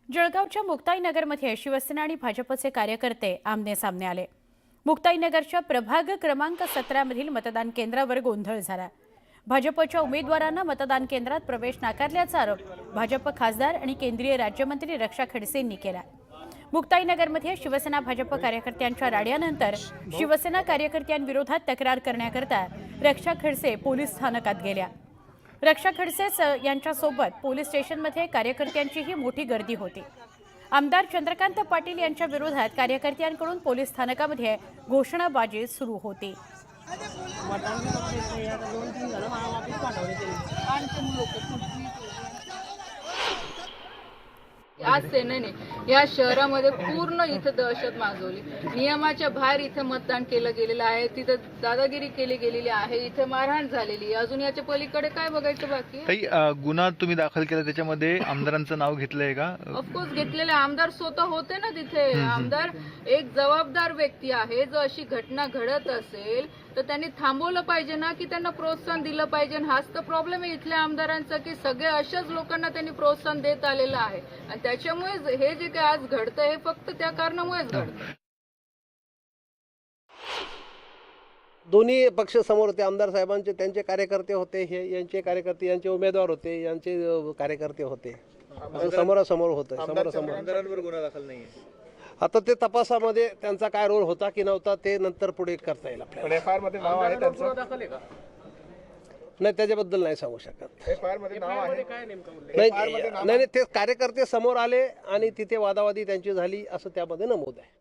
जळगावच्या मुक्ताईनगरमध्ये शिवसेना आणि भाजपचे कार्यकर्ते आमने सामने आले। मुक्ताईनगरच्या प्रभाग क्रमांक 17 मधील मतदान केंद्रावर गोंधळ झाला। भाजपच्या उमेदवारांना मतदान केंद्रात प्रवेश नाकारल्याचा आरोप भाजप खासदार आणि केंद्रीय राज्यमंत्री रक्षा खडसेंनी केला। मुक्ताईनगरमध्ये शिवसेना भाजप कार्यकर्त्यांच्या राड्यानंतर शिवसेना कार्यकर्त्यांविरोधात तक्रार करण्याकरता रक्षा खडसे पोलीस स्थानकात गेल्या। रक्षा खडसे यांच्यासोबत पोलीस स्टेशनमध्ये कार्यकर्त्यांचीही मोठी गर्दी होती। आमदार चंद्रकांत पाटील यांच्या विरोधात कार्यकर्त्यांकडून पोलीस स्थानकामध्ये घोषणाबाजी सुरू होती। आज सेनेने या शहरामध्ये पूर्ण इथे दहशत माजवली। नियमाच्या बाहेर इथे मतदान केलं गेलेलं आहे, तिथे दादागिरी केली गेलेली आहे, इथे मारहाण झालेली आहे। अजून याच्या पलीकडे काय बघायचं बाकी काही गुन्हा तुम्ही दाखल केला, त्याच्यामध्ये आमदारांचं नाव घेतलंय का? ऑफकोर्स घेतलेले आमदार स्वतः होते ना तिथे। आमदार एक जबाबदार व्यक्ती आहे। जर अशी घटना घडत असेल तर त्यांनी थांबवलं पाहिजे ना, की त्यांना प्रोत्साहन दिलं पाहिजे। हाच तर प्रॉब्लेम आहे इथल्या आमदारांचा, की सगळे अशाच लोकांना त्यांनी प्रोत्साहन देत आलेलं आहे आणि त्याच्यामुळे हे जे काही आज घडतंय हे फक्त त्या कारणामुळेच घडतंय। दोन्ही पक्ष समोर होते। आमदार साहेबांचे त्यांचे कार्यकर्ते होते, हे यांचे कार्यकर्ते, यांचे उमेदवार होते, यांचे कार्यकर्ते होते। समोरासमोर होतं, समोरासमोर। आमदारांवर गुन्हा दाखल नाहीये। आता ते तपासामध्ये त्यांचा काय रोल होता की नव्हता ते नंतर पुढे करता येईल आपल्याला। एफआयआर मध्ये नाव आहे त्यांचं? नाही, त्याच्याबद्दल नाही सांगू शकत। एफआयआर मध्ये नाव आहे? नाही, ते कार्यकर्ते समोर आले आणि तिथे वादावादी त्यांची झाली असं त्यामध्ये नमूद आहे।